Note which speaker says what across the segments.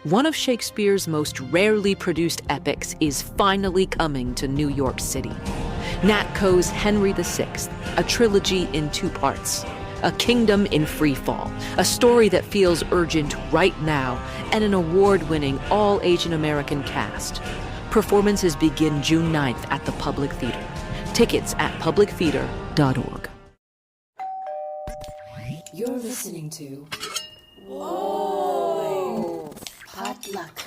Speaker 1: One of Shakespeare's most rarely produced epics is finally coming to New York City. Nat Co's Henry VI, a trilogy in 2 parts. A kingdom in free fall, a story that feels urgent right now, and an award-winning all-Asian American cast. Performances begin June 9th at the Public Theater. Tickets at publictheater.org.
Speaker 2: You're listening to Whoa! Potluck.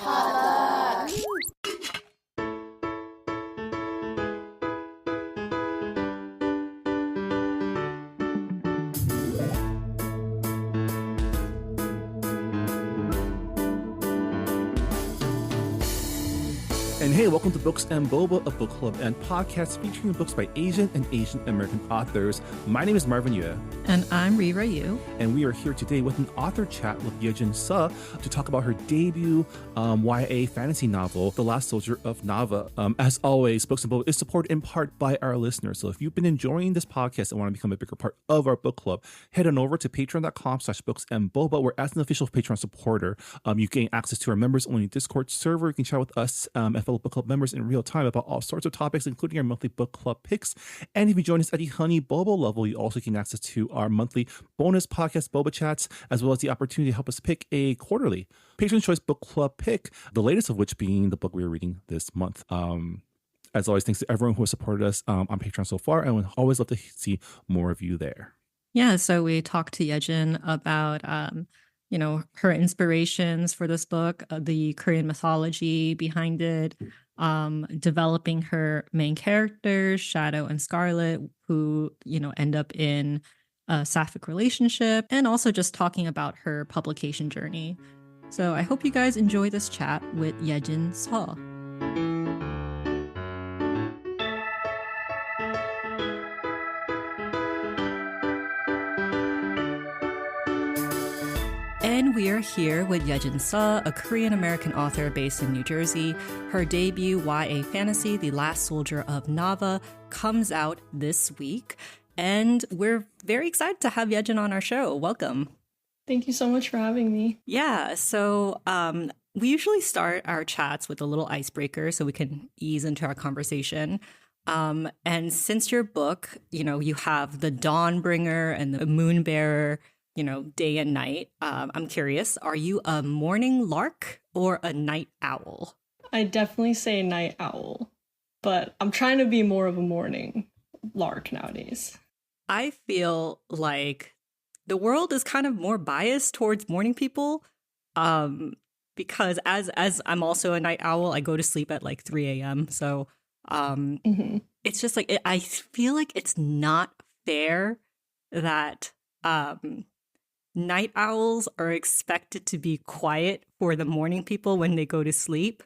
Speaker 3: And hey, welcome to Books and Boba, a book club and podcast featuring books by Asian and Asian American authors. My name is Marvin Yue.
Speaker 4: And I'm Rira Yu.
Speaker 3: And we are here today with an author chat with Yejin to talk about her debut YA fantasy novel, The Last Soldier of Nava. As always, Books and Boba is supported in part by our listeners. So if you've been enjoying this podcast and want to become a bigger part of our book club, head on over to patreon.com/booksandboba, where as an official Patreon supporter, you gain access to our members-only Discord server. You can chat with us and fellow book club members in real time about all sorts of topics, including our monthly book club picks. And if you join us at the Honey Boba level, you also gain access to our monthly bonus podcast Boba Chats, as well as the opportunity to help us pick a quarterly Patron Choice Book Club pick, the latest of which being the book we are reading this month. As always, thanks to everyone who has supported us on Patreon so far, and would always love to see more of you there.
Speaker 4: Yeah, so we talked to Yejin about her inspirations for this book, the Korean mythology behind it, developing her main characters, Shadow and Scarlet, who, end up in a sapphic relationship, and also just talking about her publication journey. So I hope you guys enjoy this chat with Yejin Seo. And we are here with Yejin Seo, a Korean-American author based in New Jersey. Her debut YA fantasy, The Last Soldier of Nava, comes out this week. And we're very excited to have Yejin on our show. Welcome.
Speaker 5: Thank you so much for having me.
Speaker 4: Yeah, so we usually start our chats with a little icebreaker so we can ease into our conversation. And since your book, you have the Dawnbringer and the Moonbearer, day and night. I'm curious, are you a morning lark or a night owl?
Speaker 5: I definitely say night owl, but I'm trying to be more of a morning lark nowadays.
Speaker 4: I feel like the world is kind of more biased towards morning people, because as I'm also a night owl, I go to sleep at like 3 a.m. So it's just like, I feel like it's not fair that night owls are expected to be quiet for the morning people when they go to sleep.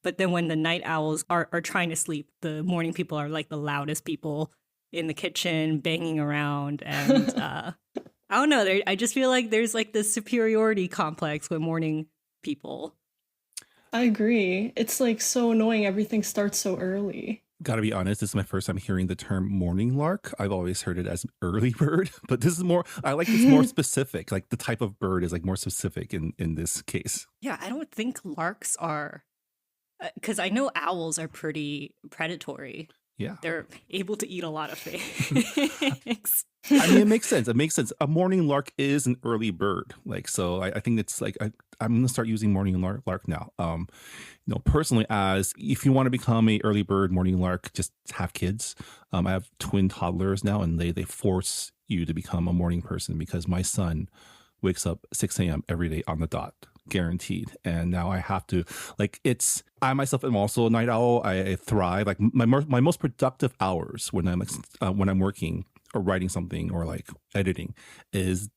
Speaker 4: But then when the night owls are trying to sleep, the morning people are like the loudest people in the kitchen, banging around. And I don't know, I just feel like there's like this superiority complex with morning people.
Speaker 5: I agree. It's like so annoying. Everything starts so early.
Speaker 3: Gotta be honest, this is my first time hearing the term morning lark. I've always heard it as early bird, but this is more, I like this more specific. Like the type of bird is like more specific in this case.
Speaker 4: Yeah, I don't think larks are, because I know owls are pretty predatory.
Speaker 3: Yeah.
Speaker 4: They're able to eat a lot of things.
Speaker 3: I mean, it makes sense. It makes sense. A morning lark is an early bird. Like, so I think it's like, I'm going to start using morning lark now. Personally, as if you want to become a early bird morning lark, just have kids. I have twin toddlers now, and they force you to become a morning person because my son wakes up 6 a.m. every day on the dot. Guaranteed. And now I have to, like, I myself am also a night owl. I thrive. Like my most productive hours when I'm working or writing something or like editing is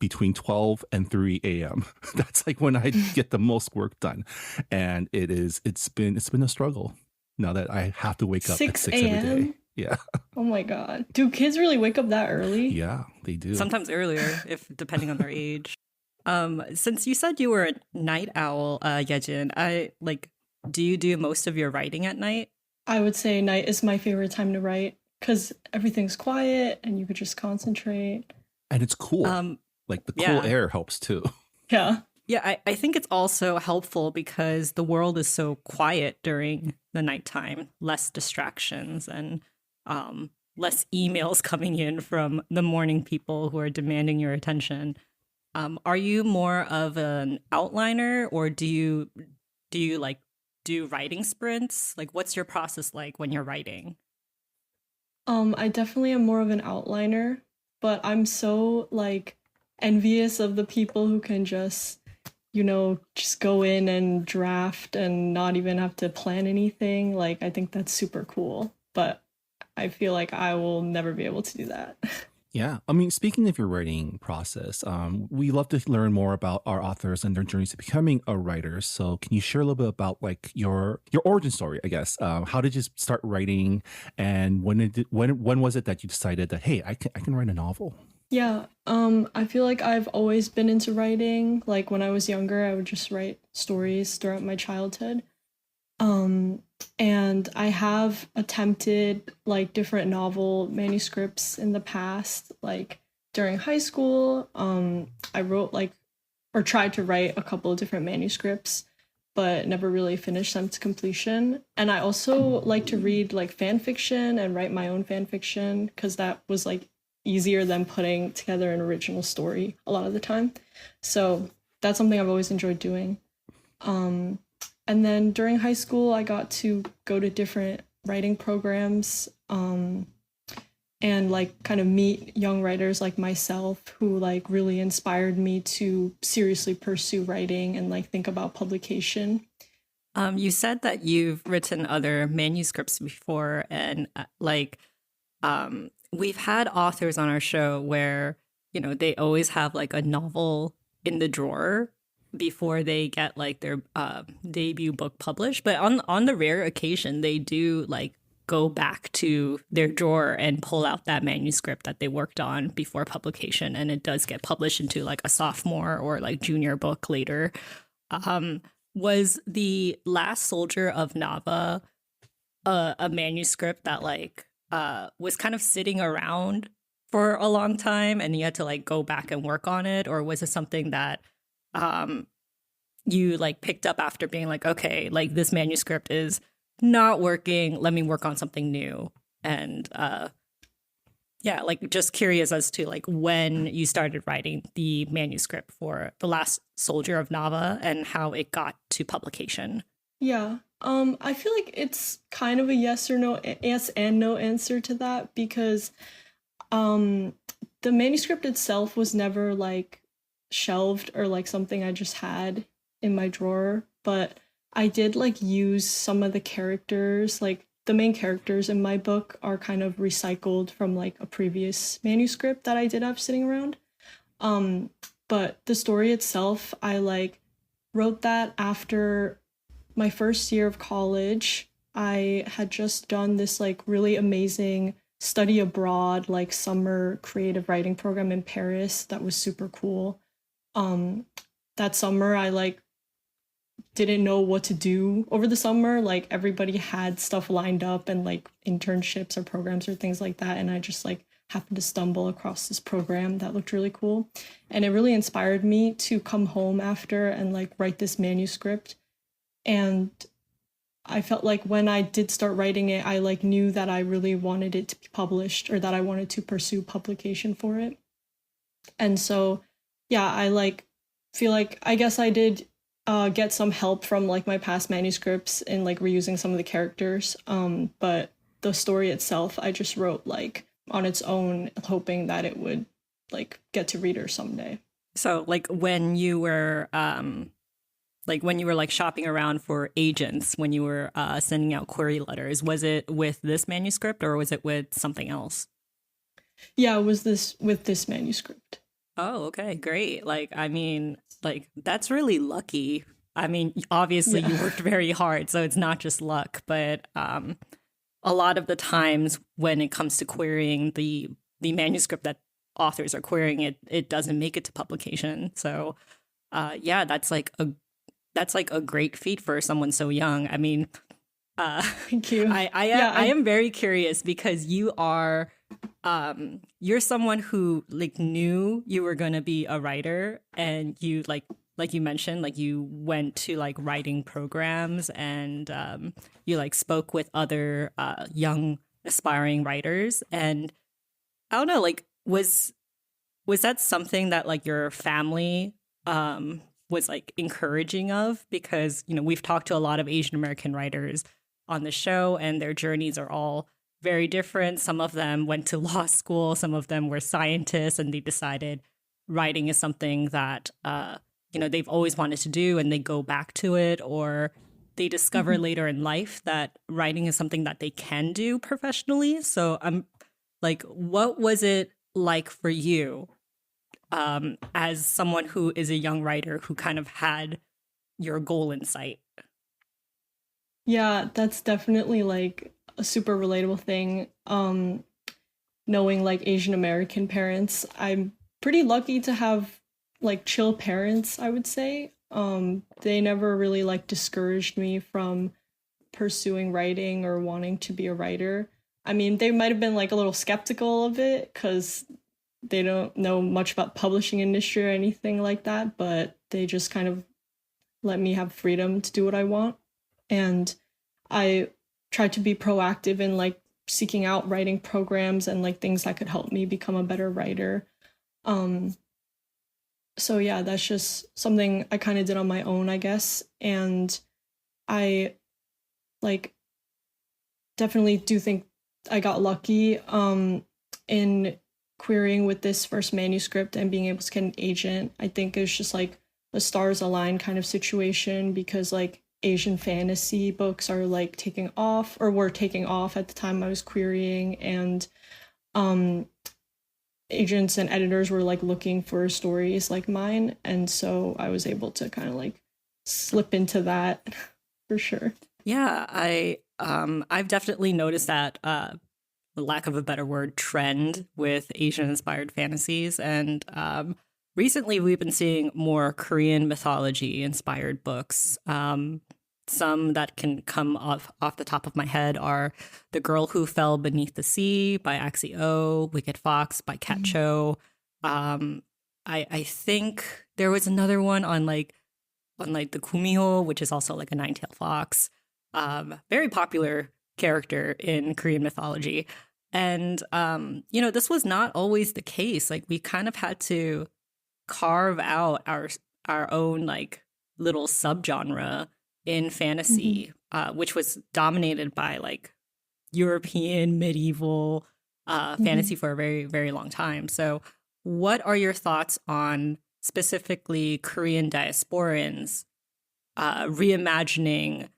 Speaker 3: between 12 and 3 a.m. That's like when I get the most work done. And it's been a struggle now that I have to wake up at 6 every day. Yeah.
Speaker 5: Oh my God. Do kids really wake up that early?
Speaker 3: Yeah, they do.
Speaker 4: Sometimes earlier, if depending on their age. Since you said you were a night owl, Yejin, do you do most of your writing at night?
Speaker 5: I would say night is my favorite time to write because everything's quiet and you could just concentrate.
Speaker 3: And it's cool. Like the cool air helps too.
Speaker 5: Yeah.
Speaker 4: Yeah, I think it's also helpful because the world is so quiet during the nighttime, less distractions and less emails coming in from the morning people who are demanding your attention. Are you more of an outliner, or do you like do writing sprints? Like, what's your process like when you're writing?
Speaker 5: I definitely am more of an outliner, but I'm so like envious of the people who can just, just go in and draft and not even have to plan anything. Like, I think that's super cool, but I feel like I will never be able to do that.
Speaker 3: Yeah. I mean, speaking of your writing process, we love to learn more about our authors and their journeys to becoming a writer. So can you share a little bit about like your origin story, I guess? How did you start writing, and when was it that you decided that, hey, I can write a novel?
Speaker 5: Yeah, I feel like I've always been into writing. Like when I was younger, I would just write stories throughout my childhood. Um, and I have attempted like different novel manuscripts in the past, like during high school. I wrote like or tried to write a couple of different manuscripts, but never really finished them to completion. And I also like to read like fan fiction and write my own fan fiction because that was like easier than putting together an original story a lot of the time. So that's something I've always enjoyed doing. Um, and then during high school, I got to go to different writing programs, and like kind of meet young writers like myself who like really inspired me to seriously pursue writing and like think about publication.
Speaker 4: You said that you've written other manuscripts before, and we've had authors on our show where, they always have like a novel in the drawer before they get like their debut book published. But on the rare occasion, they do like go back to their drawer and pull out that manuscript that they worked on before publication, and it does get published into like a sophomore or like junior book later. Was The Last Soldier of Nava a manuscript that like was kind of sitting around for a long time and you had to like go back and work on it, or was it something that you like picked up after being like, okay, like this manuscript is not working, let me work on something new? And yeah, like just curious as to like when you started writing the manuscript for The Last Soldier of Nava and how it got to publication.
Speaker 5: Yeah. I feel like it's kind of a yes or no, yes and no answer to that because the manuscript itself was never like shelved or like something I just had in my drawer, but I did like use some of the characters, like the main characters in my book are kind of recycled from like a previous manuscript that I did have sitting around. But the story itself, I like wrote that after my first year of college. I had just done this like really amazing study abroad, like summer creative writing program in Paris that was super cool. That summer I like didn't know what to do over the summer. Like everybody had stuff lined up and like internships or programs or things like that, and I just like happened to stumble across this program that looked really cool, and it really inspired me to come home after and like write this manuscript. And I felt like when I did start writing it, I like knew that I really wanted it to be published, or that I wanted to pursue publication for it. And so yeah, I like feel like I guess I did get some help from like my past manuscripts and like reusing some of the characters. But the story itself, I just wrote like on its own, hoping that it would like get to readers someday.
Speaker 4: So like when you were like shopping around for agents, when you were sending out query letters, was it with this manuscript or was it with something else?
Speaker 5: Yeah, it was this with this manuscript.
Speaker 4: Oh, okay, great. Like, I mean, like, that's really lucky. I mean, obviously you worked very hard, so it's not just luck, but a lot of the times when it comes to querying the manuscript that authors are querying, it doesn't make it to publication. So, yeah, that's like a great feat for someone so young. I mean,
Speaker 5: Thank you.
Speaker 4: I am very curious because you're someone who like knew you were going to be a writer, and you like like you mentioned, like you went to like writing programs and you like spoke with other young aspiring writers. And I don't know, like was that something that like your family was like encouraging of? Because, you know, we've talked to a lot of Asian American writers on the show and their journeys are all very different. Some of them went to law school, some of them were scientists, and they decided writing is something that you know, they've always wanted to do and they go back to it, or they discover later in life that writing is something that they can do professionally. So I'm like, what was it like for you as someone who is a young writer who kind of had your goal in sight?
Speaker 5: Yeah, that's definitely like a super relatable thing. Knowing like Asian American parents, I'm pretty lucky to have like chill parents, I would say. They never really like discouraged me from pursuing writing or wanting to be a writer. I mean, they might have been like a little skeptical of it because they don't know much about publishing industry or anything like that, but they just kind of let me have freedom to do what I want. And I tried to be proactive in like seeking out writing programs and like things that could help me become a better writer. So yeah, that's just something I kind of did on my own, I guess. And I like definitely do think I got lucky in querying with this first manuscript and being able to get an agent. I think it's just like the stars align kind of situation, because like Asian fantasy books are like taking off, or were taking off at the time I was querying, and agents and editors were like looking for stories like mine, and so I was able to kind of like slip into that for sure.
Speaker 4: Yeah, I've definitely noticed that for lack of a better word, trend with Asian inspired fantasies, and recently we've been seeing more Korean mythology inspired books. Some that can come off the top of my head are The Girl Who Fell Beneath the Sea by Axio, Wicked Fox by Kat Cho. I think there was another one on the Kumiho, which is also like a nine-tailed fox. Very popular character in Korean mythology. And, you know, this was not always the case. Like, we kind of had to carve out our own like little subgenre in fantasy, which was dominated by like European medieval fantasy for a very, very long time. So what are your thoughts on specifically Korean diasporans reimagining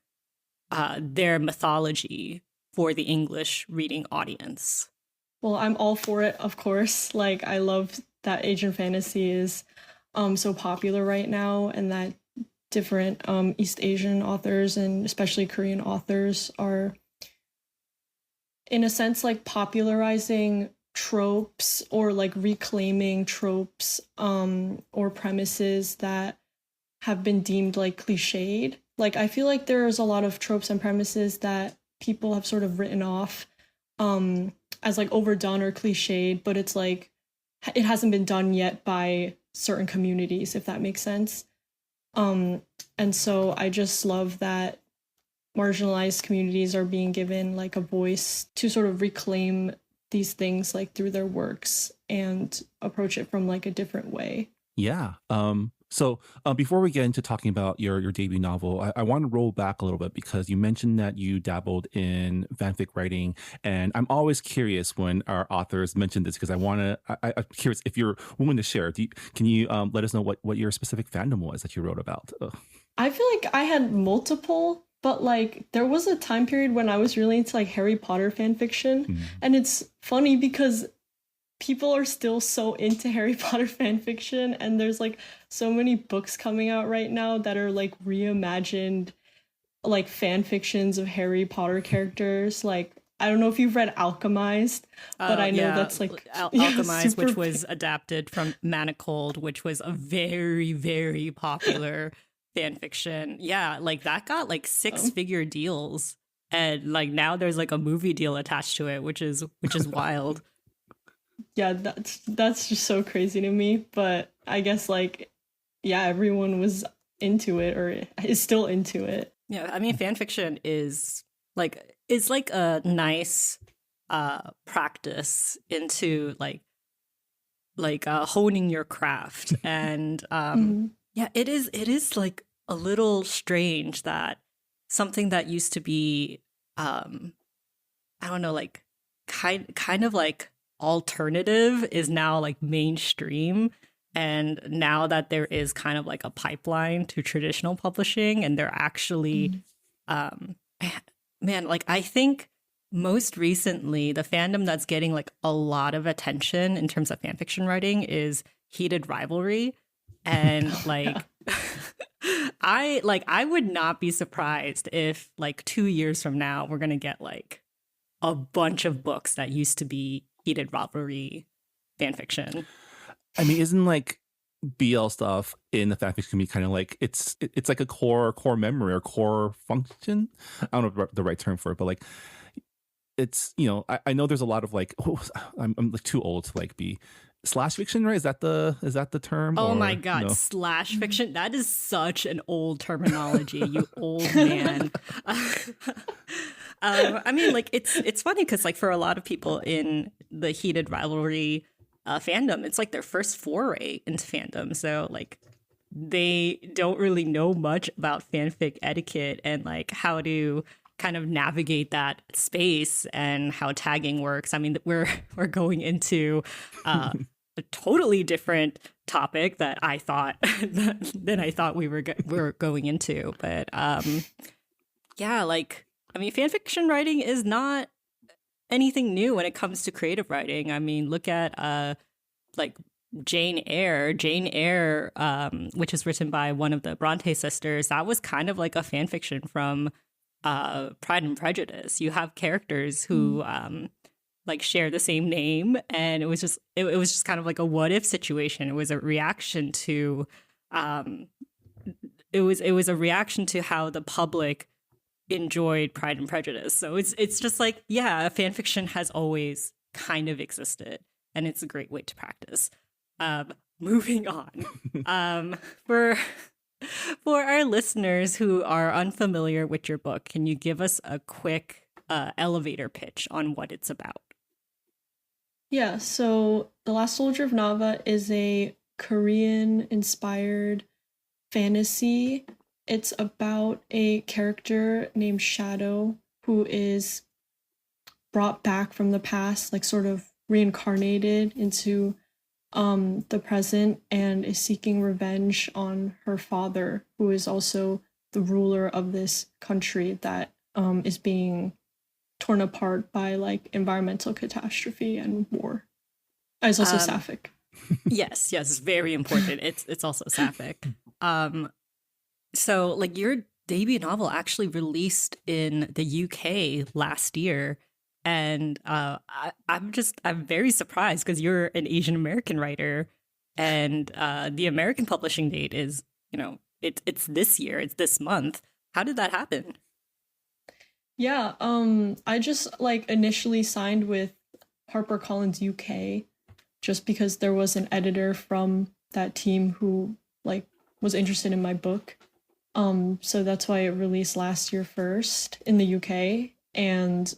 Speaker 4: their mythology for the English reading audience?
Speaker 5: Well, I'm all for it, of course. Like, I love that Asian fantasy is so popular right now, and that different East Asian authors and especially Korean authors are, in a sense, like popularizing tropes or like reclaiming tropes or premises that have been deemed like cliched. Like, I feel like there's a lot of tropes and premises that people have sort of written off as like overdone or cliched, but it's like it hasn't been done yet by certain communities, if that makes sense. And so I just love that marginalized communities are being given like a voice to sort of reclaim these things like through their works and approach it from like a different way.
Speaker 3: Yeah. So before we get into talking about your debut novel, I want to roll back a little bit, because you mentioned that you dabbled in fanfic writing, and I'm always curious when our authors mention this, because I'm curious if you're willing to share. Can you let us know what your specific fandom was that you wrote about?
Speaker 5: I feel like I had multiple, but like there was a time period when I was really into like Harry Potter fan fiction, and it's funny because people are still so into Harry Potter fan fiction, and there's like so many books coming out right now that are like reimagined like fan fictions of Harry Potter characters. Like, I don't know if you've read Alchemized, but I know that's like
Speaker 4: Alchemized, which was adapted from Manacled, which was a very, very popular fan fiction. Yeah, like that got like six-figure deals, and like now there's like a movie deal attached to it, which is wild. Yeah,
Speaker 5: that's just so crazy to me. But I guess like, yeah, everyone was into it or is still into it.
Speaker 4: Yeah, I mean, fan fiction is like a nice practice into honing your craft. And yeah, it is like a little strange that something that used to be I don't know, like kind of like alternative is now like mainstream. And now that there is kind of like a pipeline to traditional publishing, and they're actually man, like I think most recently the fandom that's getting like a lot of attention in terms of fanfiction writing is Heated Rivalry. And like I would not be surprised if like 2 years from now we're gonna get like a bunch of books that used to be Heated Rivalry fanfiction.
Speaker 3: I mean, isn't like BL stuff in the fanfiction community kind of like it's like a core memory or core function? I don't know the right term for it, but like it's, you know, I know there's a lot of like I'm like too old to like be slash fiction, right? Is that the term?
Speaker 4: Oh
Speaker 3: or,
Speaker 4: my god,
Speaker 3: no?
Speaker 4: slash fiction, that is such an old terminology, you old man. I mean, like it's funny because like for a lot of people in the Heated Rivalry fandom, it's like their first foray into fandom, so like they don't really know much about fanfic etiquette and like how to kind of navigate that space and how tagging works. I mean, we're going into a totally different topic that I thought than I thought we were going into, but yeah, like I mean, fanfiction writing is not anything new when it comes to creative writing. I mean, look at like Jane Eyre, which is written by one of the Bronte sisters. That was kind of like a fanfiction from Pride and Prejudice. You have characters who like share the same name, and it was just kind of like a what if situation. It was a reaction to it was a reaction to how the public enjoyed Pride and Prejudice. So it's just like, yeah, fanfiction has always kind of existed, and it's a great way to practice. Moving on. For our listeners who are unfamiliar with your book, can you give us a quick elevator pitch on what it's about?
Speaker 5: Yeah, so The Last Soldier of Nava is a Korean-inspired fantasy. It's about a character named Shadow who is brought back from the past, like sort of reincarnated into the present, and is seeking revenge on her father, who is also the ruler of this country that is being torn apart by like environmental catastrophe and war. It's also sapphic.
Speaker 4: Yes, very important. It's also sapphic. So like your debut novel actually released in the UK last year, and I'm very surprised because you're an Asian American writer, and the American publishing date is, you know, it's this year, it's this month. How did that happen?
Speaker 5: Yeah, I just like initially signed with HarperCollins UK just because there was an editor from that team who like was interested in my book. So that's why it released last year first in the UK, and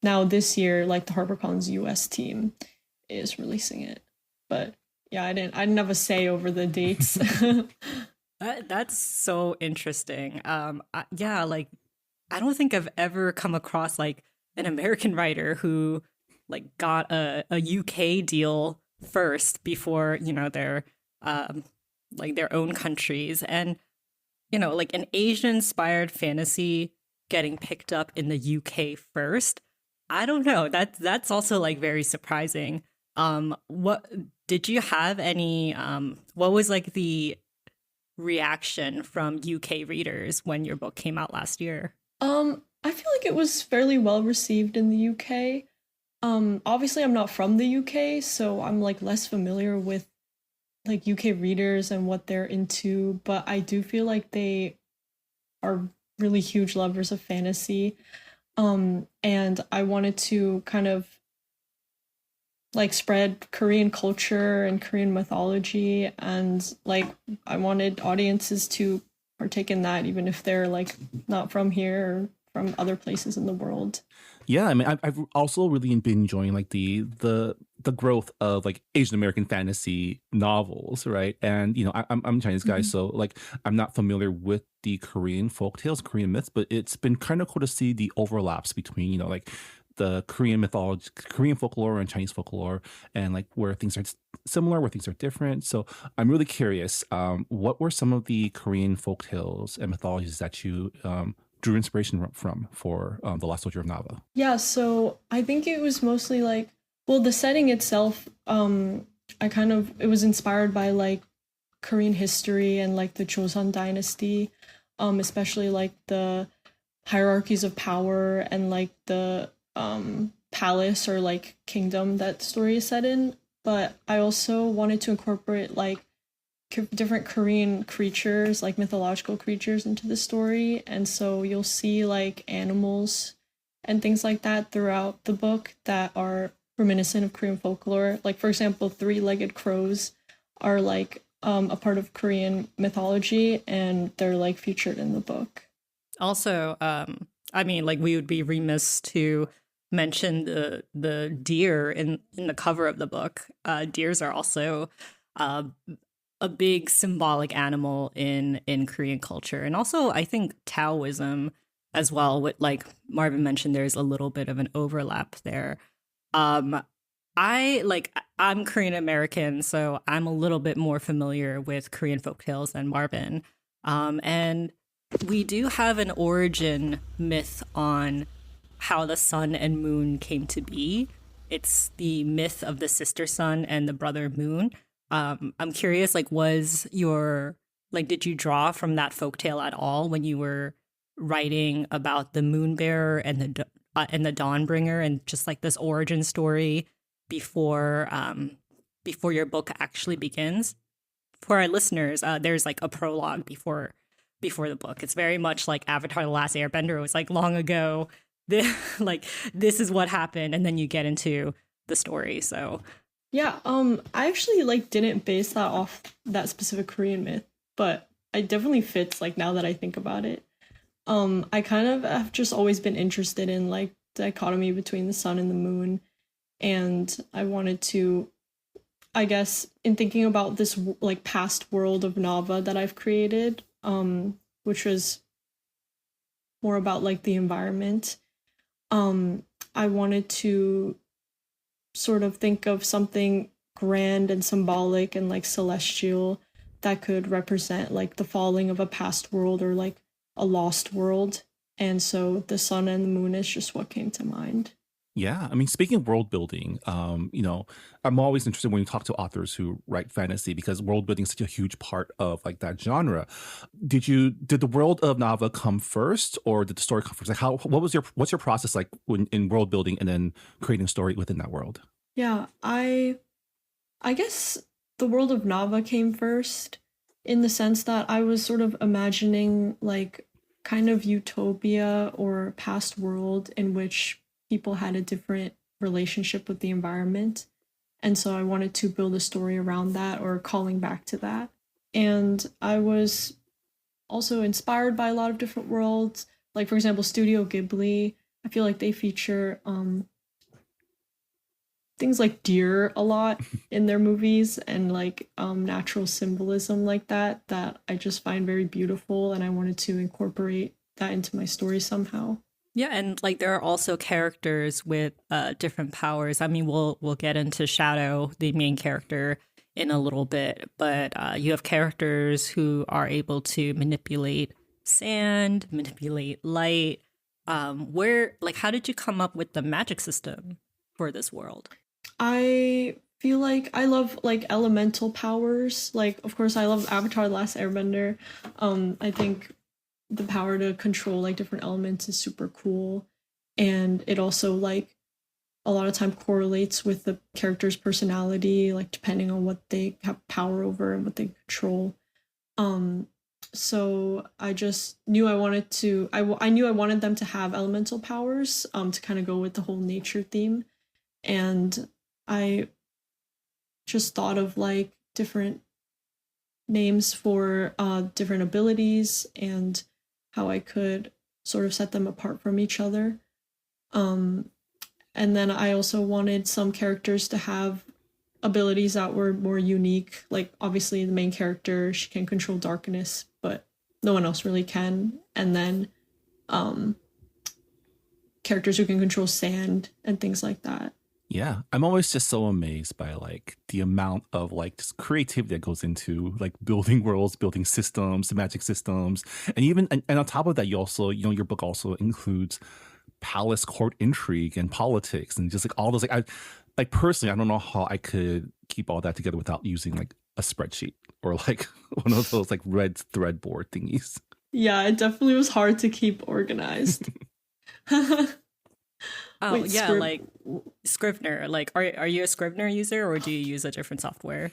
Speaker 5: now this year like the HarperCollins US team is releasing it. But yeah, I didn't have a say over the dates.
Speaker 4: That's so interesting. Yeah, like I don't think I've ever come across like an American writer who like got a UK deal first before, you know, their like their own countries. And you know, like an Asian inspired fantasy getting picked up in the UK first. I don't know. That's also like very surprising. What did you have any what was like the reaction from UK readers when your book came out last year?
Speaker 5: I feel like it was fairly well received in the UK. Obviously I'm not from the UK, so I'm like less familiar with like UK readers and what they're into, but I do feel like they are really huge lovers of fantasy. And I wanted to kind of like spread Korean culture and Korean mythology, and like I wanted audiences to partake in that even if they're like not from here or from other places in the world.
Speaker 3: Yeah, I mean, I've also really been enjoying like the growth of like Asian American fantasy novels, right? And I'm a Chinese guy, so like I'm not familiar with the Korean folktales, Korean myths, but it's been kind of cool to see the overlaps between like the Korean mythology, Korean folklore, and Chinese folklore, and like where things are similar, where things are different. So I'm really curious. What were some of the Korean folktales and mythologies that you drew inspiration from for The Last Soldier of Nava?
Speaker 5: Yeah, so I think it was mostly like, well, the setting itself, it was inspired by like Korean history and like the Joseon dynasty, especially like the hierarchies of power and like the palace or like kingdom that story is set in. But I also wanted to incorporate like different Korean creatures, like mythological creatures, into the story. And so you'll see like animals and things like that throughout the book that are reminiscent of Korean folklore. Like, for example, three-legged crows are like a part of Korean mythology, and they're like featured in the book.
Speaker 4: Also, I mean, like we would be remiss to mention the deer in the cover of the book. Deers are also a big symbolic animal in Korean culture, and also I think Taoism as well. What like Marvin mentioned, there's a little bit of an overlap there. I'm Korean American, so I'm a little bit more familiar with Korean folktales than Marvin. And we do have an origin myth on how the sun and moon came to be. It's the myth of the sister sun and the brother moon. I'm curious, like, did you draw from that folktale at all when you were writing about the moon bearer and the Dawnbringer, and just like this origin story before your book actually begins? For our listeners, there's like a prologue before the book. It's very much like Avatar: The Last Airbender. It was like long ago. This is what happened, and then you get into the story. So
Speaker 5: yeah, I actually like didn't base that off that specific Korean myth, but it definitely fits like now that I think about it. I kind of have just always been interested in like the dichotomy between the sun and the moon, and I wanted to, I guess, in thinking about this like past world of Nava that I've created, which was more about like the environment. I wanted to sort of think of something grand and symbolic and like celestial that could represent like the falling of a past world or like a lost world. And so the sun and the moon is just what came to mind.
Speaker 3: Yeah, I mean, speaking of world building, I'm always interested when you talk to authors who write fantasy, because world building is such a huge part of like that genre. Did the world of Nava come first, or did the story come first? Like, what's your process like in world building and then creating a story within that world?
Speaker 5: Yeah, I guess the world of Nava came first, in the sense that I was sort of imagining like kind of utopia or past world in which people had a different relationship with the environment. And so I wanted to build a story around that, or calling back to that. And I was also inspired by a lot of different worlds. Like, for example, Studio Ghibli, I feel like they feature things like deer a lot in their movies, and like natural symbolism like that I just find very beautiful, and I wanted to incorporate that into my story somehow.
Speaker 4: yeah, and like there are also characters with different powers. I mean, we'll get into Shadow, the main character, in a little bit, but you have characters who are able to manipulate sand, manipulate light. How did you come up with the magic system for this world?
Speaker 5: I feel like I love like elemental powers. Like, of course, I love Avatar: The Last Airbender. I think the power to control like different elements is super cool, and it also like a lot of time correlates with the character's personality, like depending on what they have power over and what they control. So I just knew I wanted to. I knew I wanted them to have elemental powers. To kind of go with the whole nature theme, and I just thought of like different names for different abilities and how I could sort of set them apart from each other. And then I also wanted some characters to have abilities that were more unique. Like obviously the main character, she can control darkness, but no one else really can. And then characters who can control sand and things like that.
Speaker 3: Yeah, I'm always just so amazed by like the amount of like just creativity that goes into like building worlds, building systems, magic systems, and even and on top of that, you also, you know, your book also includes palace court intrigue and politics and just like all those like personally, I don't know how I could keep all that together without using like a spreadsheet or like one of those like red thread board thingies.
Speaker 5: Yeah, it definitely was hard to keep organized.
Speaker 4: Oh,
Speaker 5: Wait,
Speaker 4: yeah, like Scrivener. Like, are you a Scrivener user or do you use a different software?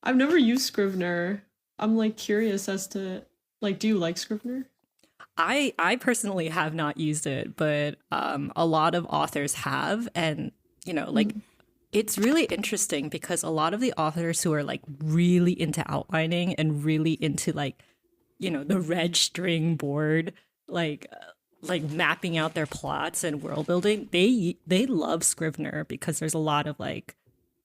Speaker 5: I've never used Scrivener. I'm like curious as to like, do you like Scrivener?
Speaker 4: I personally have not used it, but a lot of authors have, and you know, like it's really interesting because a lot of the authors who are like really into outlining and really into like, you know, the red string board, like mapping out their plots and world building, they love Scrivener because there's a lot of like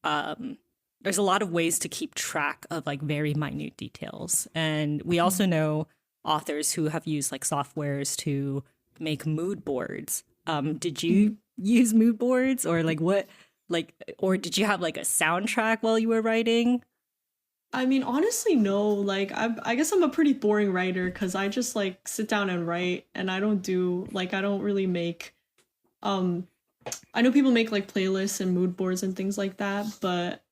Speaker 4: there's a lot of ways to keep track of like very minute details. And we also know authors who have used like softwares to make mood boards. Did you use mood boards or like what, like, or did you have like a soundtrack while you were writing?
Speaker 5: I mean, honestly, no. Like, I guess I'm a pretty boring writer because I just like sit down and write, and I don't do like I don't really make. I know people make like playlists and mood boards and things like that, but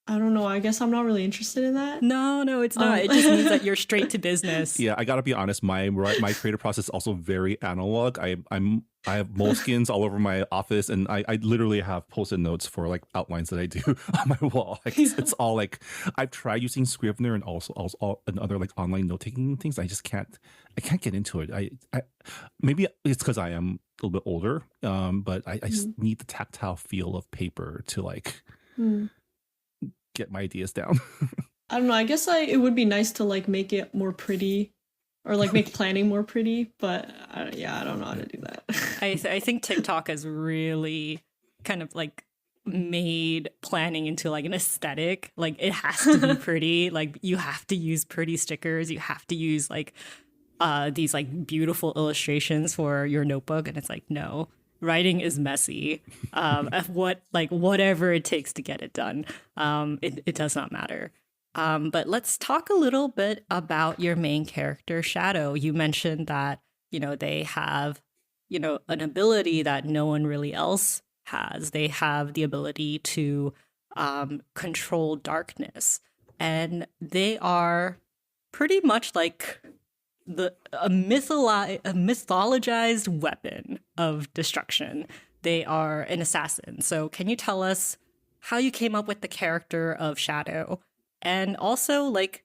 Speaker 5: I don't know. I guess I'm not really interested in that.
Speaker 4: No, it's not. It just means that you're straight to business.
Speaker 3: Yeah, I gotta be honest. My creative process is also very analog. I have moleskins all over my office, and I literally have post-it notes for like outlines that I do on my wall. Like, it's all like I've tried using Scrivener and also and other like online note-taking things. I just can't get into it. I maybe it's because I am a little bit older, but I just need the tactile feel of paper to like get my ideas down.
Speaker 5: I don't know. I guess it would be nice to like make it more pretty, or like make planning more pretty. But yeah, I don't know how to do that.
Speaker 4: I think TikTok has really kind of like made planning into like an aesthetic. Like it has to be pretty. Like you have to use pretty stickers. You have to use like these like beautiful illustrations for your notebook, and it's like no. Writing is messy. Whatever it takes to get it done. It does not matter. But let's talk a little bit about your main character, Shadow. You mentioned that, you know, they have, you know, an ability that no one really else has. They have the ability to control darkness. And they are pretty much like a mythologized weapon of destruction. They are an assassin. So can you tell us how you came up with the character of Shadow? And also, like,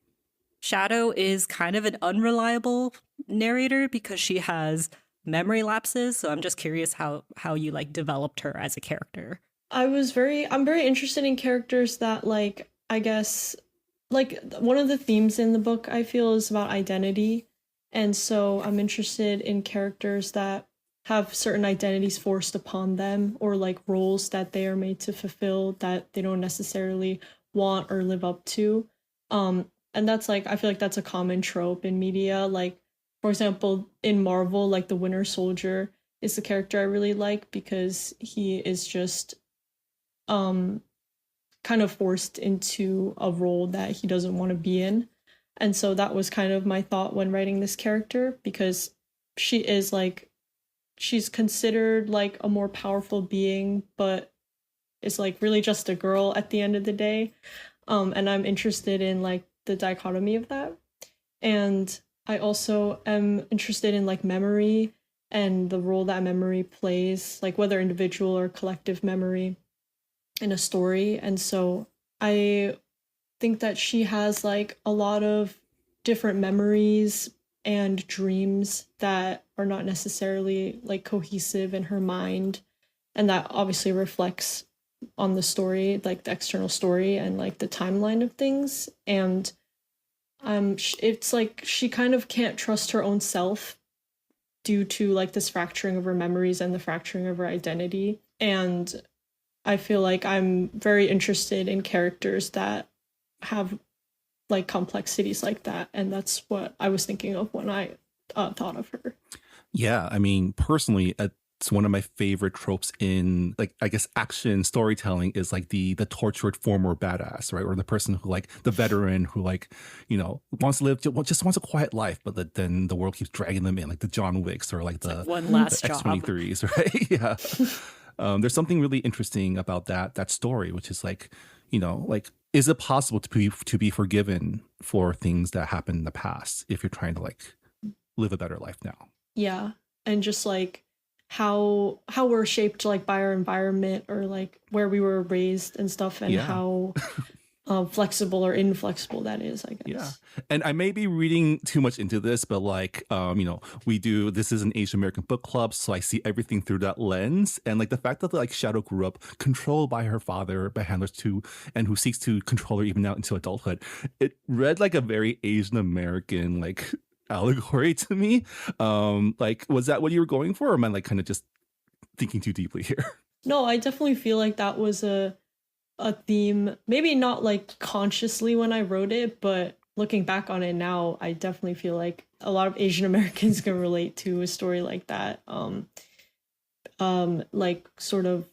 Speaker 4: Shadow is kind of an unreliable narrator because she has memory lapses. So I'm just curious how you like developed her as a character.
Speaker 5: I'm very interested in characters that like, I guess, like one of the themes in the book I feel is about identity. And so I'm interested in characters that have certain identities forced upon them, or like roles that they are made to fulfill that they don't necessarily want or live up to. And that's like, I feel like that's a common trope in media. Like, for example, in Marvel, like the Winter Soldier is the character I really like because he is just kind of forced into a role that he doesn't want to be in. And so that was kind of my thought when writing this character, because she is like, she's considered like a more powerful being, but is like really just a girl at the end of the day. And I'm interested in like the dichotomy of that. And I also am interested in like memory and the role that memory plays, like whether individual or collective memory in a story. And so I think that she has like a lot of different memories and dreams that are not necessarily like cohesive in her mind, and that obviously reflects on the story, like the external story and like the timeline of things. And it's like she kind of can't trust her own self due to like this fracturing of her memories and the fracturing of her identity. And I feel like I'm very interested in characters that have like complexities like that, and that's what I was thinking of when I thought of her.
Speaker 3: Yeah, I mean, personally, it's one of my favorite tropes in, like, I guess action storytelling is like the tortured former badass, right? Or the person who, like, the veteran who, like, you know, wants to live, just wants a quiet life, but then the world keeps dragging them in, like the John Wicks or like the
Speaker 4: like one last
Speaker 3: the
Speaker 4: job.
Speaker 3: X-23s, right? Yeah. There's something really interesting about that story, which is like, you know, like, is it possible to be forgiven for things that happened in the past if you're trying to like live a better life now?
Speaker 5: Yeah, and just like how we're shaped like by our environment or like where we were raised and stuff, and how flexible or inflexible that is, I guess.
Speaker 3: Yeah. And I may be reading too much into this, but like, you know, this is an Asian American book club, so I see everything through that lens. And like the fact that like Shadow grew up controlled by her father, by handlers too, and who seeks to control her even now into adulthood, it read like a very Asian American like allegory to me. Like, was that what you were going for, or am I like kind of just thinking too deeply here?
Speaker 5: No, I definitely feel like that was a theme, maybe not like consciously when I wrote it, but looking back on it now, I definitely feel like a lot of Asian Americans can relate to a story like that. Like sort of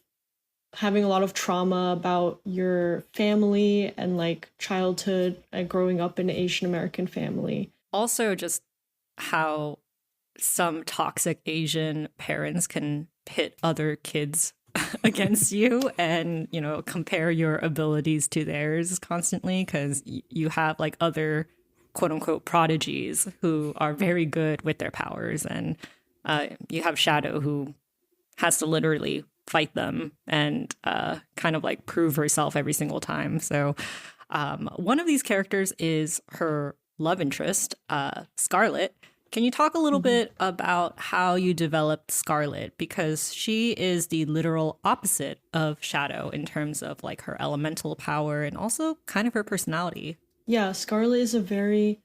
Speaker 5: having a lot of trauma about your family and like childhood and growing up in an Asian American family.
Speaker 4: Also, just how some toxic Asian parents can pit other kids against you and, you know, compare your abilities to theirs constantly, because you have like other quote unquote prodigies who are very good with their powers, and you have Shadow who has to literally fight them and kind of like prove herself every single time. So one of these characters is her love interest, Scarlet. Can you talk a little bit about how you developed Scarlet? Because she is the literal opposite of Shadow in terms of like her elemental power and also kind of her personality.
Speaker 5: Yeah, Scarlet is a very,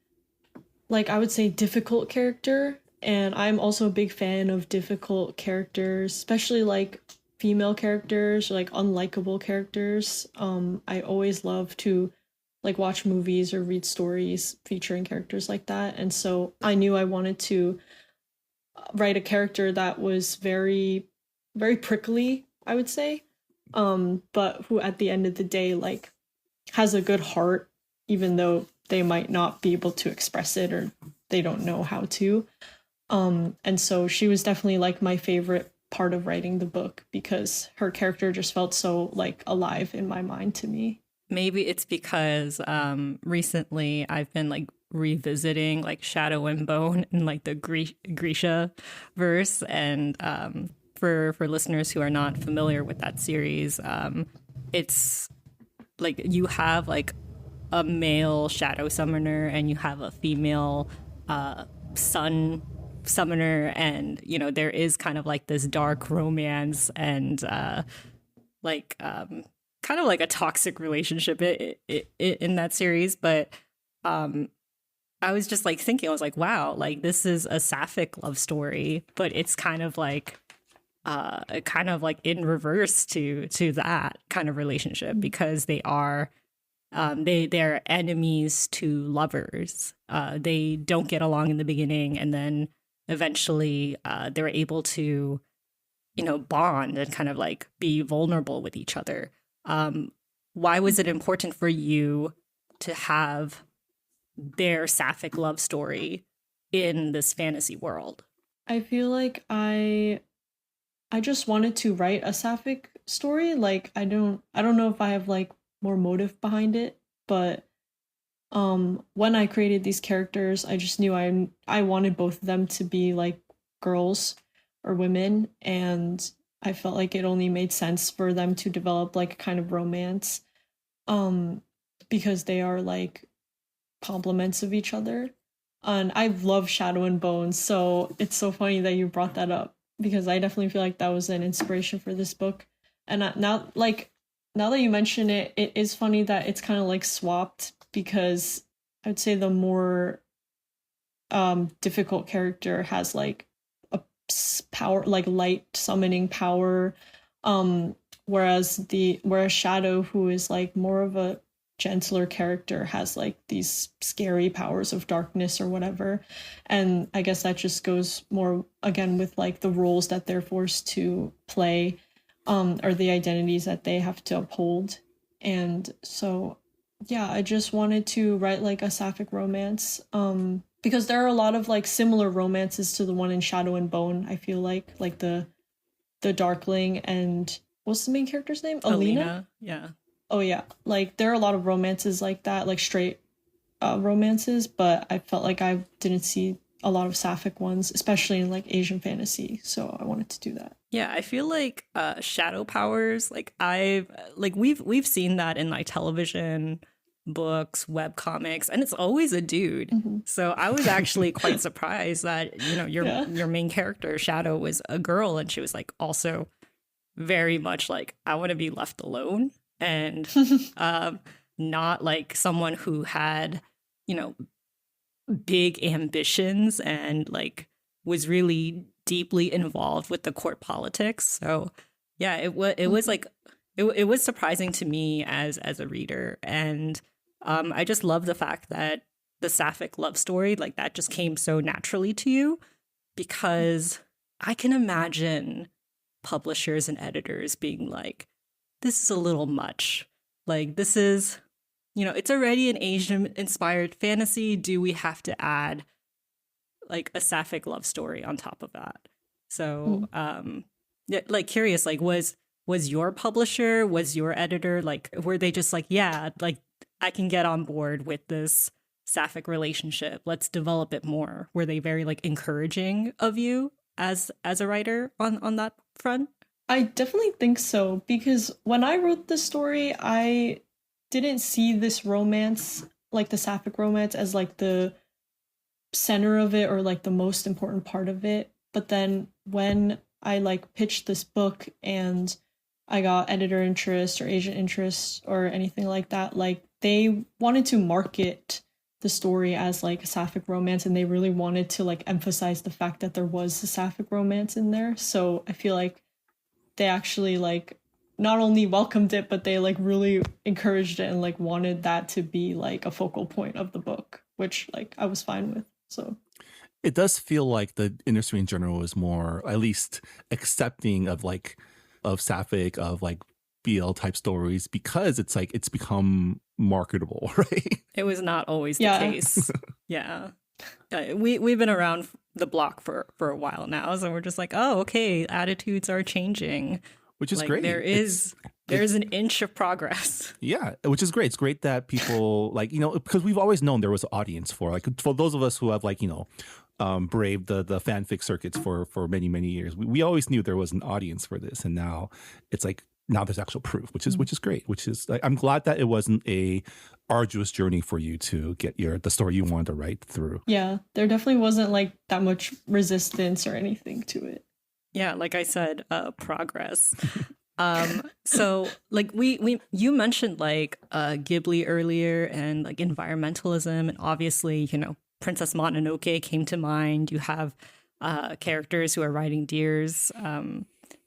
Speaker 5: like, I would say difficult character. And I'm also a big fan of difficult characters, especially like female characters or like unlikable characters. I always love to like watch movies or read stories featuring characters like that. And so I knew I wanted to write a character that was very, very prickly, I would say. But who at the end of the day, like, has a good heart, even though they might not be able to express it or they don't know how to. And so she was definitely like my favorite part of writing the book because her character just felt so like alive in my mind to me.
Speaker 4: Maybe it's because recently I've been like revisiting like Shadow and Bone in like the Grisha verse, and for listeners who are not familiar with that series, it's like you have like a male shadow summoner and you have a female sun summoner, and you know there is kind of like this dark romance and kind of like a toxic relationship in that series. But I was just like thinking, I was like, wow, like this is a sapphic love story, but it's kind of like in reverse to that kind of relationship, because they are they're enemies to lovers. They don't get along in the beginning, and then eventually they're able to, you know, bond and kind of like be vulnerable with each other. Why was it important for you to have their sapphic love story in this fantasy world?
Speaker 5: I feel like I just wanted to write a sapphic story. Like I don't know if I have like more motive behind it, but when I created these characters, I just knew I wanted both of them to be like girls or women, and I felt like it only made sense for them to develop like a kind of romance, because they are like complements of each other. And I love Shadow and Bone, so it's so funny that you brought that up, because I definitely feel like that was an inspiration for this book. And now, like, now that you mention it, it is funny that it's kind of like swapped, because I would say the more difficult character has like a power, like light summoning power, whereas Shadow, who is like more of a gentler character, has like these scary powers of darkness or whatever. And I guess that just goes more again with like the roles that they're forced to play, or the identities that they have to uphold. And so yeah, I just wanted to write like a sapphic romance, because there are a lot of like similar romances to the one in Shadow and Bone. I feel like the Darkling and what's the main character's name? Alina?
Speaker 4: Yeah.
Speaker 5: Oh yeah, like there are a lot of romances like that, like straight romances, but I felt like I didn't see a lot of sapphic ones, especially in like Asian fantasy, so I wanted to do that.
Speaker 4: Yeah, I feel like shadow powers, like we've seen that in like television, books, web comics, and it's always a dude.
Speaker 5: Mm-hmm.
Speaker 4: So I was actually quite surprised that, you know, your main character Shadow was a girl, and she was like also very much like, I want to be left alone, and not like someone who had, you know, big ambitions and like was really deeply involved with the court politics. So yeah, it was like it was surprising to me as a reader, and I just love the fact that the sapphic love story, like that just came so naturally to you, because I can imagine publishers and editors being like, this is a little much. Like, this is, you know, it's already an Asian inspired fantasy. Do we have to add like a sapphic love story on top of that? So yeah, like curious, like was your publisher, was your editor, like were they just like, yeah, like I can get on board with this sapphic relationship, let's develop it more? Were they very like encouraging of you as a writer on that front?
Speaker 5: I definitely think so, because when I wrote this story, I didn't see this romance, like the sapphic romance, as like the center of it or like the most important part of it. But then when I like pitched this book and I got editor interest or agent interest or anything like that, like they wanted to market the story as like a sapphic romance, and they really wanted to like emphasize the fact that there was a sapphic romance in there. So I feel like they actually like not only welcomed it, but they like really encouraged it and like wanted that to be like a focal point of the book, which like I was fine with. So
Speaker 3: it does feel like the industry in general is more, at least, accepting of like of sapphic, of like BL type stories, because it's like it's become marketable, right?
Speaker 4: It was not always the case. Yeah. We've been around the block for a while now, so we're just like, oh, okay, attitudes are changing,
Speaker 3: which is
Speaker 4: like,
Speaker 3: great.
Speaker 4: There's an inch of progress.
Speaker 3: Yeah, which is great. It's great that people like, you know, because we've always known there was an audience for those of us who have like, you know, braved the fanfic circuits for many years. We always knew there was an audience for this, and now it's like, now there's actual proof, which is great. Which is, I'm glad that it wasn't a arduous journey for you to get the story you wanted to write through.
Speaker 5: Yeah, there definitely wasn't like that much resistance or anything to it.
Speaker 4: Yeah, like I said, progress. So like you mentioned like Ghibli earlier, and like environmentalism, and obviously, you know, Princess Mononoke came to mind. You have characters who are riding deers.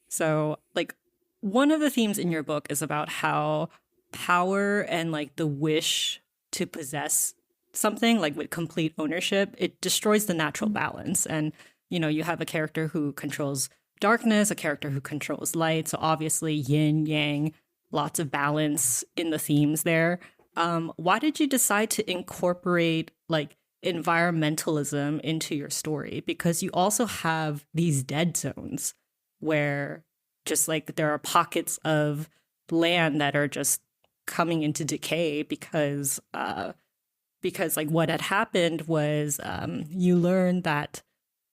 Speaker 4: So like one of the themes in your book is about how power and like the wish to possess something, like with complete ownership, it destroys the natural balance. And, you know, you have a character who controls darkness, a character who controls light. So obviously yin, yang, lots of balance in the themes there. Why did you decide to incorporate like environmentalism into your story? Because you also have these dead zones where just like there are pockets of land that are just coming into decay because like what had happened was you learned that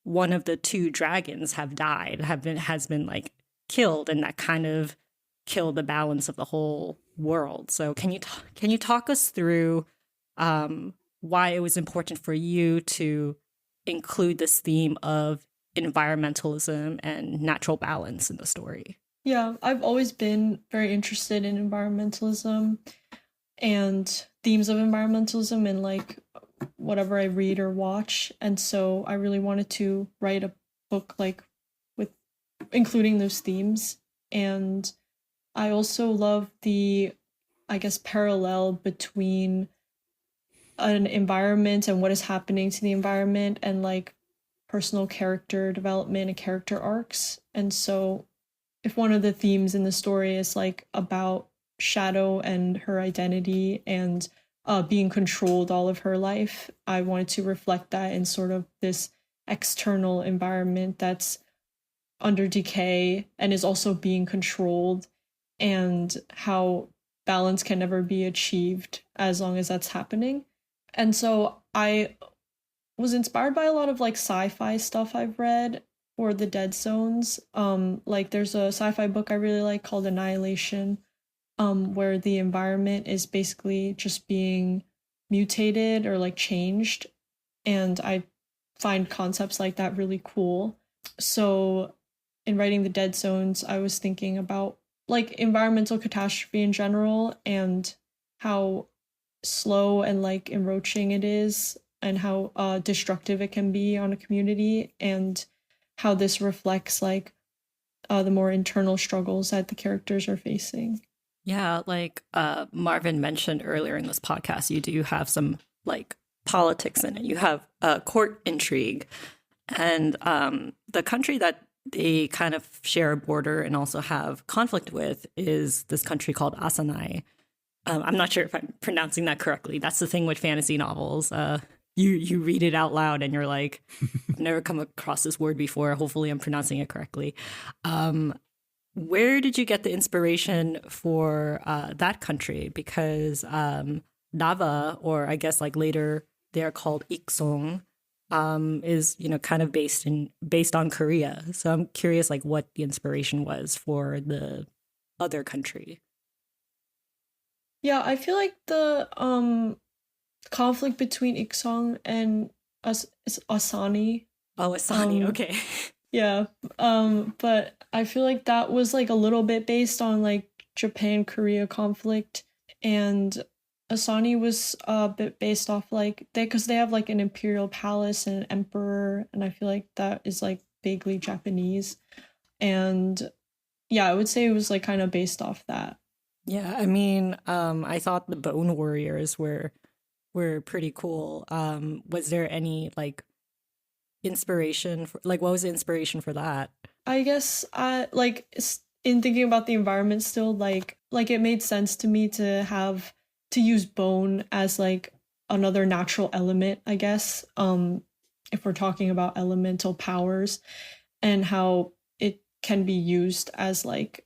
Speaker 4: one of the two dragons has been like killed, and that kind of killed the balance of the whole world. So can you talk us through why it was important for you to include this theme of environmentalism and natural balance in the story?
Speaker 5: Yeah, I've always been very interested in environmentalism and themes of environmentalism and like whatever I read or watch. And so I really wanted to write a book like with including those themes. And I also love the, I guess, parallel between an environment and what is happening to the environment and like personal character development and character arcs. And so if one of the themes in the story is like about Shadow and her identity and being controlled all of her life, I wanted to reflect that in sort of this external environment that's under decay and is also being controlled, and how balance can never be achieved as long as that's happening. And so I was inspired by a lot of like sci-fi stuff I've read for the Dead Zones. Like there's a sci-fi book I really like called Annihilation, where the environment is basically just being mutated or like changed. And I find concepts like that really cool. So in writing the Dead Zones, I was thinking about like environmental catastrophe in general and how slow and like enroaching it is and how destructive it can be on a community, and how this reflects like the more internal struggles that the characters are facing.
Speaker 4: Yeah, like Marvin mentioned earlier in this podcast, you do have some like politics in it. You have court intrigue, and the country that they kind of share a border and also have conflict with is this country called Asanai. I'm not sure if I'm pronouncing that correctly. That's the thing with fantasy novels. You read it out loud and you're like, I've never come across this word before. Hopefully I'm pronouncing it correctly. Where did you get the inspiration for that country? Because Nava, or I guess like later they're called Iksong, is, you know, kind of based on Korea. So I'm curious like what the inspiration was for the other country.
Speaker 5: Yeah, I feel like the conflict between Iksong and Asani.
Speaker 4: Oh, Asani, okay.
Speaker 5: Yeah, but I feel like that was like a little bit based on like Japan-Korea conflict, and Asani was a bit based off like because they have like an imperial palace and an emperor, and I feel like that is like vaguely Japanese, and yeah, I would say it was like kind of based off that.
Speaker 4: Yeah, I mean, I thought the Bone Warriors were pretty cool. Was there any like inspiration for like what was the inspiration for that?
Speaker 5: I guess like in thinking about the environment still, like it made sense to me to use bone as like another natural element, I guess. If we're talking about elemental powers and how it can be used as like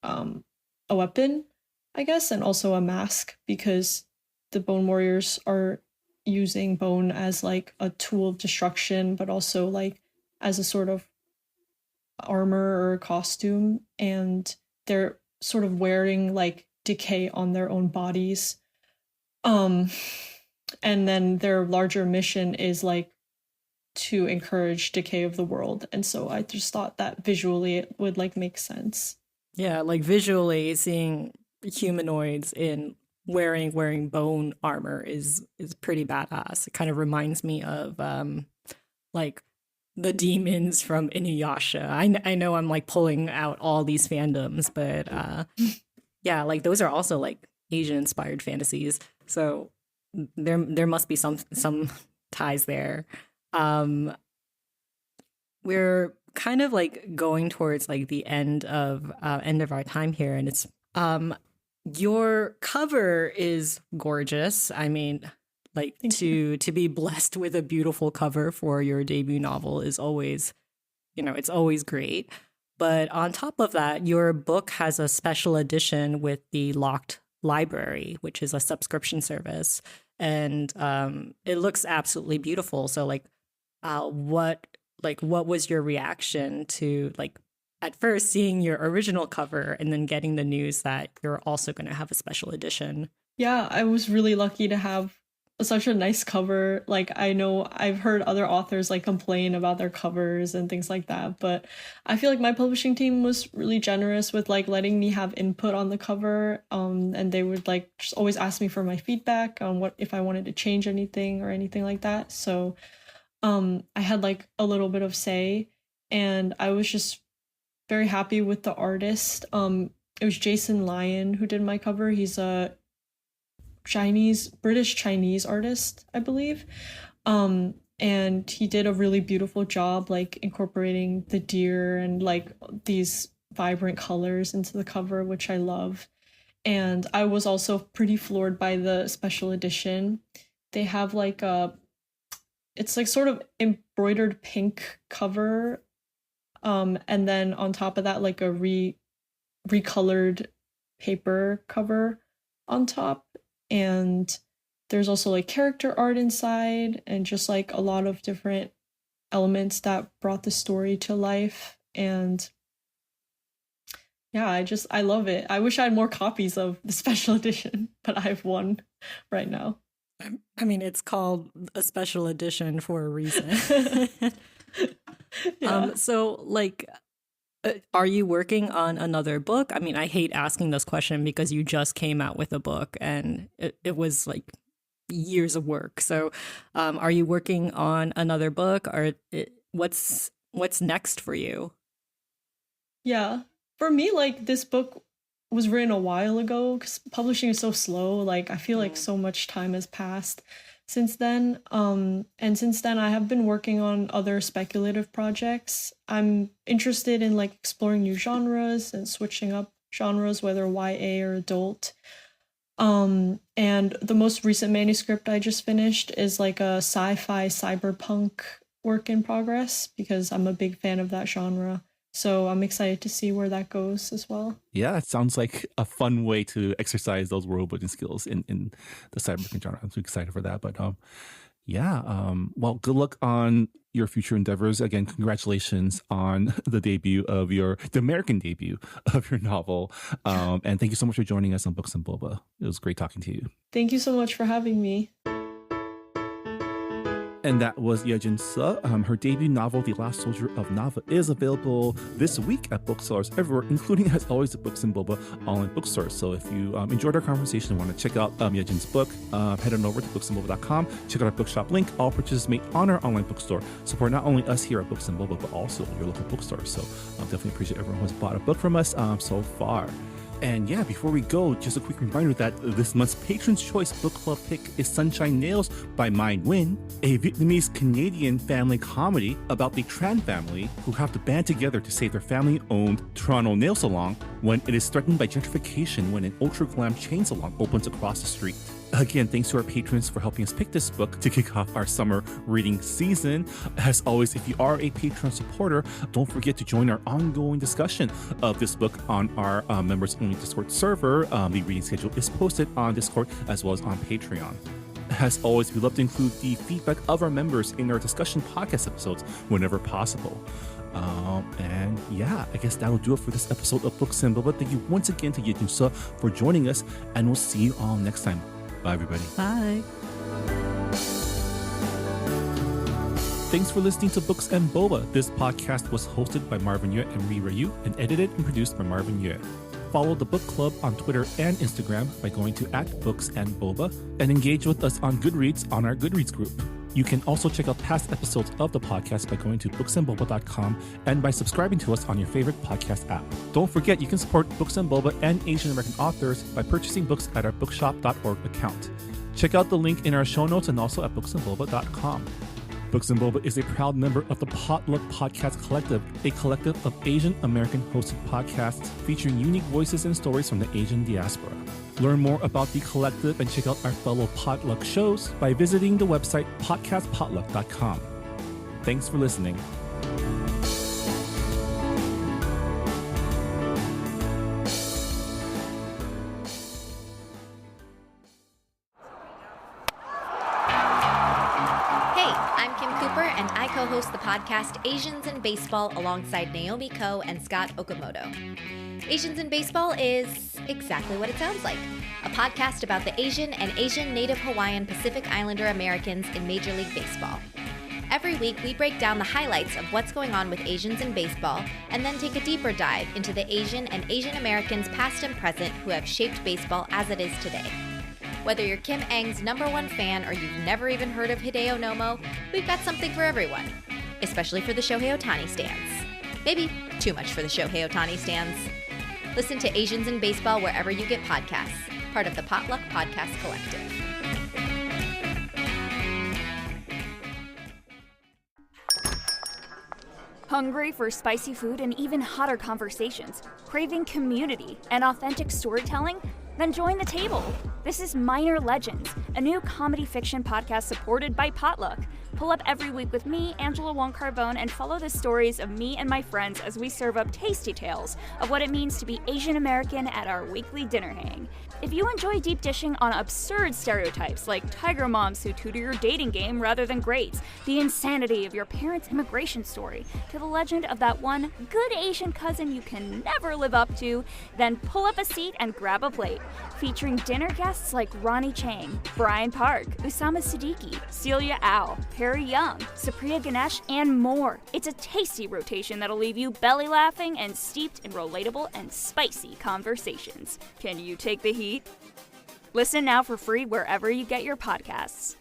Speaker 5: a weapon, I guess, and also a mask, because the Bone Warriors are using bone as like a tool of destruction, but also like as a sort of armor or costume, and they're sort of wearing like decay on their own bodies. And then their larger mission is like to encourage decay of the world. And so I just thought that visually it would like make sense.
Speaker 4: Yeah, like visually seeing humanoids in wearing bone armor is pretty badass. It kind of reminds me of like the demons from Inuyasha. I know I'm like pulling out all these fandoms, but yeah, like those are also like Asian inspired fantasies. So there must be some ties there. We're kind of like going towards like the end of our time here, and it's your cover is gorgeous. I mean, like to be blessed with a beautiful cover for your debut novel is always, you know, it's always great. But on top of that, your book has a special edition with the Locked Library, which is a subscription service, and it looks absolutely beautiful. So like what was your reaction to like at first seeing your original cover and then getting the news that you're also going to have a special edition?
Speaker 5: Yeah, I was really lucky to have such a nice cover. Like, I know I've heard other authors like complain about their covers and things like that, but I feel like my publishing team was really generous with like letting me have input on the cover. And they would like just always ask me for my feedback on what if I wanted to change anything or anything like that. So I had like a little bit of say, and I was just very happy with the artist. It was Jason Lyon who did my cover. He's a British Chinese artist, I believe. And he did a really beautiful job like incorporating the deer and like these vibrant colors into the cover, which I love. And I was also pretty floored by the special edition. They have like it's like sort of embroidered pink cover. And then on top of that, like a recolored paper cover on top. And there's also like character art inside and just like a lot of different elements that brought the story to life. And yeah, I love it. I wish I had more copies of the special edition, but I have one right now.
Speaker 4: I mean, it's called a special edition for a reason.
Speaker 5: Yeah.
Speaker 4: So like, are you working on another book? I mean, I hate asking this question because you just came out with a book and it was like years of work. So are you working on another book, or what's next for you?
Speaker 5: Yeah. For me, like, this book was written a while ago because publishing is so slow. Like, I feel like so much time has passed since then. And since then, I have been working on other speculative projects. I'm interested in like exploring new genres and switching up genres, whether YA or adult. And the most recent manuscript I just finished is like a sci-fi cyberpunk work in progress because I'm a big fan of that genre. So I'm excited to see where that goes as well.
Speaker 3: Yeah, it sounds like a fun way to exercise those world building skills in the cyberpunk genre. I'm so excited for that. But well, good luck on your future endeavors. Again, congratulations on the American debut of your novel. And thank you so much for joining us on Books and Boba. It was great talking to you.
Speaker 5: Thank you so much for having me.
Speaker 3: And that was Yejin Suh. Her debut novel, The Last Soldier of Nava, is available this week at booksellers everywhere, including, as always, the Books and Boba online bookstore. So if you enjoyed our conversation and want to check out Yejin's book, head on over to booksandboba.com. Check out our bookshop link. All purchases made on our online bookstore support not only us here at Books and Boba, but also your local bookstore. So definitely appreciate everyone who's bought a book from us so far. And yeah, before we go, just a quick reminder that this month's Patron's Choice Book Club pick is Sunshine Nails by Minh Nguyen, a Vietnamese-Canadian family comedy about the Tran family who have to band together to save their family-owned Toronto nail salon when it is threatened by gentrification when an ultra-glam chain salon opens across the street. Again, thanks to our patrons for helping us pick this book to kick off our summer reading season. As always, if you are a Patreon supporter, don't forget to join our ongoing discussion of this book on our members-only Discord server. The reading schedule is posted on Discord as well as on Patreon. As always, we love to include the feedback of our members in our discussion podcast episodes whenever possible. And yeah, I guess that'll do it for this episode of Books and Boba. Thank you once again to Yejin Suh for joining us, and we'll see you all next time. Bye, everybody.
Speaker 4: Bye.
Speaker 3: Thanks for listening to Books and Boba. This podcast was hosted by Marvin Yue and Ri Ryu and edited and produced by Marvin Yue. Follow the book club on Twitter and Instagram by going to @BooksandBoba and engage with us on Goodreads on our Goodreads group. You can also check out past episodes of the podcast by going to booksandboba.com and by subscribing to us on your favorite podcast app. Don't forget, you can support Books and Boba and Asian American authors by purchasing books at our bookshop.org account. Check out the link in our show notes and also at booksandboba.com. Books and Boba is a proud member of the Potluck Podcast Collective, a collective of Asian American hosted podcasts featuring unique voices and stories from the Asian diaspora. Learn more about the collective and check out our fellow Potluck shows by visiting the website podcastpotluck.com. Thanks for listening.
Speaker 6: Hey, I'm Kim Cooper, and I co-host the podcast Asians in Baseball alongside Naomi Ko and Scott Okamoto. Asians in Baseball is exactly what it sounds like, a podcast about the Asian and Asian Native Hawaiian Pacific Islander Americans in Major League Baseball. Every week, we break down the highlights of what's going on with Asians in baseball and then take a deeper dive into the Asian and Asian Americans past and present who have shaped baseball as it is today. Whether you're Kim Ng's #1 fan or you've never even heard of Hideo Nomo, we've got something for everyone, especially for the Shohei Ohtani stans. Maybe too much for the Shohei Ohtani stans. Listen to Asians in Baseball wherever you get podcasts, part of the Potluck Podcast Collective.
Speaker 7: Hungry for spicy food and even hotter conversations? Craving community and authentic storytelling? Then join the table. This is Minor Legends, a new comedy fiction podcast supported by Potluck. Pull up every week with me, Angela Wong-Carbone, and follow the stories of me and my friends as we serve up tasty tales of what it means to be Asian American at our weekly dinner hang. If you enjoy deep dishing on absurd stereotypes like tiger moms who tutor your dating game rather than grades, the insanity of your parents' immigration story, to the legend of that one good Asian cousin you can never live up to, then pull up a seat and grab a plate. Featuring dinner guests like Ronnie Chang, Brian Park, Usama Siddiqui, Celia Au, Perry Young, Supriya Ganesh, and more. It's a tasty rotation that'll leave you belly laughing and steeped in relatable and spicy conversations. Can you take the heat? Listen now for free wherever you get your podcasts.